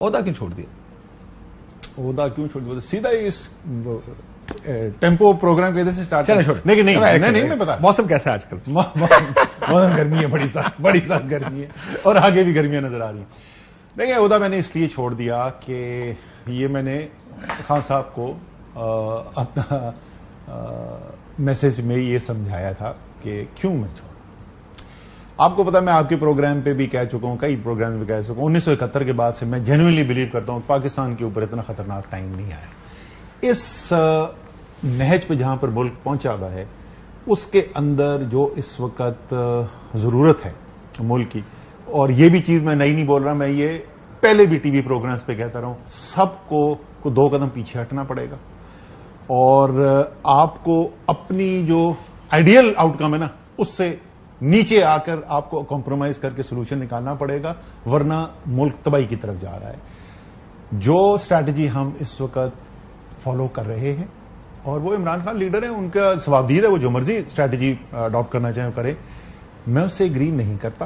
عہدہ کیوں چھوڑ دیا؟ عہدہ کیوں چھوڑ دیا؟ سیدھا اس ٹیمپو پروگرام کے ادھر سے اسٹارٹ چلے چھوڑ نہیں میں بتا موسم کیسا ہے آج کل؟ موسم گرمی ہے، بڑی سخت گرمی ہے، اور آگے بھی گرمیاں نظر آ رہی ہیں۔ دیکھیں، عہدہ میں نے اس لیے چھوڑ دیا کہ یہ میں نے خان صاحب کو اپنا میسج میں یہ سمجھایا تھا کہ کیوں میں چھوڑ۔ آپ کو پتا میں آپ کے پروگرام پہ بھی کہہ چکا ہوں، کئی پروگرام میں کہہ چکا ہوں، 1971 کے بعد سے میں جینوئنلی بلیو کرتا ہوں پاکستان کے اوپر اتنا خطرناک ٹائم نہیں آیا۔ اس نہج پہ جہاں پر ملک پہنچا ہوا ہے، اس کے اندر جو اس وقت ضرورت ہے ملک کی، اور یہ بھی چیز میں نئی نہیں بول رہا، میں یہ پہلے بھی ٹی وی پروگرامز پہ کہتا رہا ہوں، سب کو 2 قدم پیچھے ہٹنا پڑے گا، اور آپ کو اپنی جو آئیڈیل آؤٹ کم ہے نا، اس سے نیچے آ کر آپ کو کمپرومائز کر کے سولوشن نکالنا پڑے گا، ورنہ ملک تباہی کی طرف جا رہا ہے۔ جو اسٹریٹجی ہم اس وقت فالو کر رہے ہیں، اور وہ عمران خان لیڈر ہیں، ان کا ثوابدید ہے، وہ جو مرضی اسٹریٹجی اڈاپٹ کرنا چاہیں کرے، میں اس سے ایگری نہیں کرتا۔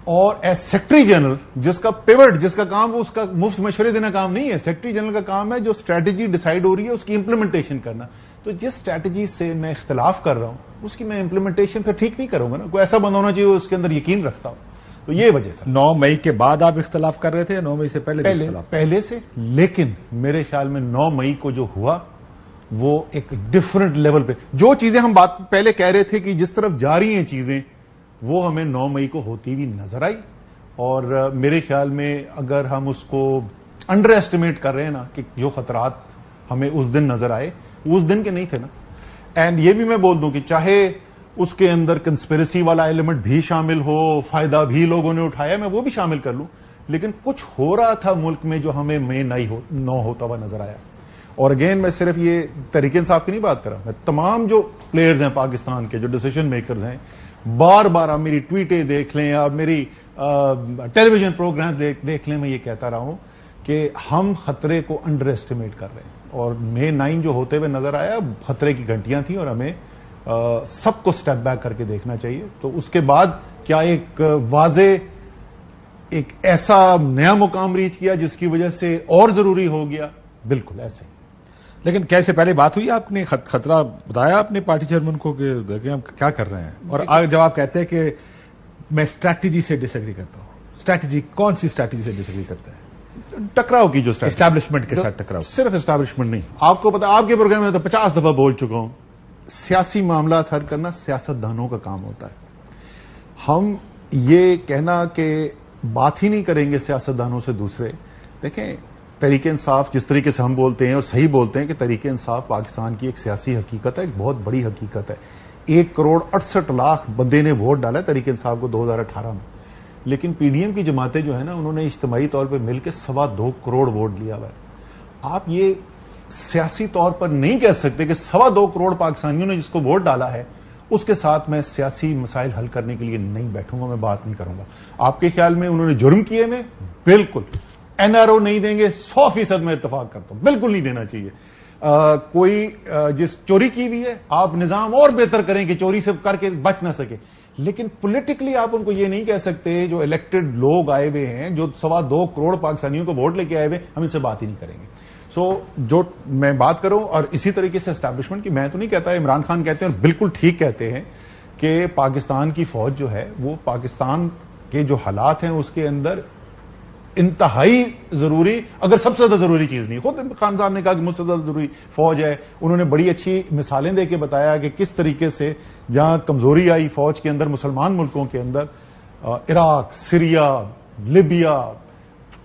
اور ایز سیکرٹری جنرل، جس کا پیوٹ، جس کا کام، اس کا مفت مشورے دینا کام نہیں ہے، سیکرٹری جنرل کا کام ہے جو اسٹریٹجی ڈیسائیڈ ہو رہی ہے اس کی امپلیمنٹیشن کرنا۔ تو جس اسٹریٹجی سے میں اختلاف کر رہا ہوں اس کی میں امپلیمنٹیشن پھر ٹھیک نہیں کروں گا نا، کوئی ایسا بند ہونا چاہیے اس کے اندر یقین رکھتا ہوں۔ تو یہ وجہ سے 9 مئی کے بعد آپ اختلاف کر رہے تھے یا 9 مئی سے پہلے سے، لیکن میرے خیال میں 9 مئی کو جو ہوا وہ ایک ڈفرنٹ لیول پہ، جو چیزیں ہم بات پہلے کہہ رہے تھے کہ جس طرف جا رہی ہیں چیزیں، وہ ہمیں 9 مئی کو ہوتی ہوئی نظر آئی۔ اور میرے خیال میں اگر ہم اس کو انڈر ایسٹیمیٹ کر رہے ہیں نا، کہ جو خطرات ہمیں اس دن نظر آئے وہ اس دن کے نہیں تھے نا۔ اینڈ یہ بھی میں بول دوں کہ چاہے اس کے اندر کنسپیریسی والا ایلیمنٹ بھی شامل ہو، فائدہ بھی لوگوں نے اٹھایا، میں وہ بھی شامل کر لوں، لیکن کچھ ہو رہا تھا ملک میں جو ہمیں مئی 9 ہوتا ہوا نظر آیا۔ اور اگین میں صرف یہ تحریک انصاف کی نہیں بات کر رہا، میں تمام جو پلیئرز ہیں پاکستان کے، جو ڈیسیژن میکرز ہیں، بار بار آپ میری ٹویٹیں دیکھ لیں، آپ میری ٹیلی ویژن پروگرام دیکھ لیں، میں یہ کہتا رہا ہوں کہ ہم خطرے کو انڈر ایسٹیمیٹ کر رہے ہیں۔ اور مئی 9 جو ہوتے ہوئے نظر آیا، خطرے کی گھنٹیاں تھیں، اور ہمیں سب کو سٹیپ بیک کر کے دیکھنا چاہیے۔ تو اس کے بعد کیا ایک واضح ایک ایسا نیا مقام ریچ کیا جس کی وجہ سے اور ضروری ہو گیا؟ بالکل ایسے ہی۔ لیکن کیسے پہلے بات ہوئی، آپ نے خطرہ بتایا اپنے پارٹی چیئرمین کو کہ دیکھیں ہم کیا کر رہے ہیں، اور جب آپ کہتے ہیں کہ میں اسٹریٹجی سے ڈس ایگری کرتا ہوں، اسٹریٹجی کون سی اسٹریٹجی سے ڈس ایگری کرتے ہیں؟ ٹکراؤ کی جو اسٹیبلشمنٹ کے ساتھ ٹکراؤ، صرف اسٹیبلشمنٹ نہیں۔ آپ کو پتا، آپ کے پروگرام میں تو 50 دفعہ بول چکا ہوں، سیاسی معاملات حل کرنا سیاست دانوں کا کام ہوتا ہے۔ ہم یہ کہنا کہ بات ہی نہیں کریں گے سیاست دانوں سے دوسرے، دیکھیں تحریک انصاف جس طریقے سے ہم بولتے ہیں اور صحیح بولتے ہیں کہ تحریک انصاف پاکستان کی ایک سیاسی حقیقت ہے، ایک بہت بڑی حقیقت ہے۔ 1.68 کروڑ بندے نے ووٹ ڈالا تحریک انصاف کو 2018 میں، لیکن پی ڈی ایم کی جماعتیں جو ہے نا، انہوں نے اجتماعی طور پہ مل کے 2.25 کروڑ ووٹ لیا ہوا ہے۔ آپ یہ سیاسی طور پر نہیں کہہ سکتے کہ 2.25 کروڑ پاکستانیوں نے جس کو ووٹ ڈالا ہے اس کے ساتھ میں سیاسی مسائل حل کرنے کے لیے نہیں بیٹھوں گا، میں بات نہیں کروں گا۔ آپ کے خیال میں انہوں نے جرم کیے میں بالکل این آر او نہیں دیں گے، 100% میں اتفاق کرتا ہوں، بالکل نہیں دینا چاہیے۔ کوئی جس چوری کی ہوئی ہے، آپ نظام اور بہتر کریں کہ چوری سے کر کے بچ نہ سکے، لیکن پولیٹیکلی آپ ان کو یہ نہیں کہہ سکتے، جو الیکٹڈ لوگ آئے ہوئے ہیں، جو 2.25 کروڑ پاکستانیوں کو ووٹ لے کے آئے ہوئے، ہم ان سے بات ہی نہیں کریں گے۔ جو میں بات کروں، اور اسی طریقے سے اسٹیبلشمنٹ کی، میں تو نہیں کہتا، عمران خان کہتے ہیں اور بالکل ٹھیک کہتے ہیں کہ پاکستان کی فوج جو ہے وہ پاکستان کے جو حالات ہیں اس کے اندر انتہائی ضروری، اگر سب سے زیادہ ضروری چیز نہیں، خود خان صاحب نے کہا کہ مجھ سے زیادہ ضروری فوج ہے۔ انہوں نے بڑی اچھی مثالیں دے کے بتایا کہ کس طریقے سے جہاں کمزوری آئی فوج کے اندر، مسلمان ملکوں کے اندر، عراق، سیریا، لیبیا،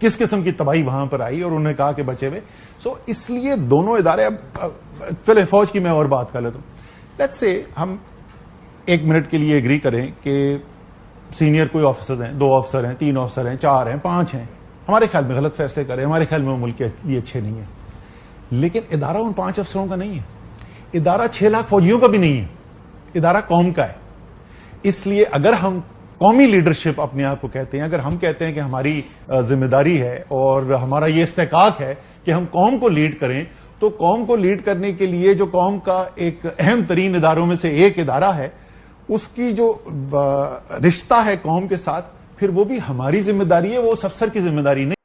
کس قسم کی تباہی وہاں پر آئی، اور انہوں نے کہا کہ بچے ہوئے۔ اس لیے دونوں ادارے، اب چلے فوج کی میں اور بات کر لیتا ہوں۔ لیٹس سے ہم 1 منٹ کے لیے ایگری کریں کہ سینئر کوئی آفیسر ہیں، 2 آفیسر ہیں، 3 آفیسر ہیں، 4 ہیں، 5 ہیں، ہمارے خیال میں غلط فیصلے کریں، ہمارے خیال میں وہ ملک کے لیے اچھے نہیں ہیں، لیکن ادارہ ان 5 افسروں کا نہیں ہے، ادارہ 6 لاکھ فوجیوں کا بھی نہیں ہے، ادارہ قوم کا ہے۔ اس لیے اگر ہم قومی لیڈرشپ اپنے آپ کو کہتے ہیں، اگر ہم کہتے ہیں کہ ہماری ذمہ داری ہے اور ہمارا یہ استحقاق ہے کہ ہم قوم کو لیڈ کریں، تو قوم کو لیڈ کرنے کے لیے جو قوم کا ایک اہم ترین اداروں میں سے ایک ادارہ ہے، اس کی جو رشتہ ہے قوم کے ساتھ، پھر وہ بھی ہماری ذمہ داری ہے، وہ اس افسر کی ذمہ داری نہیں۔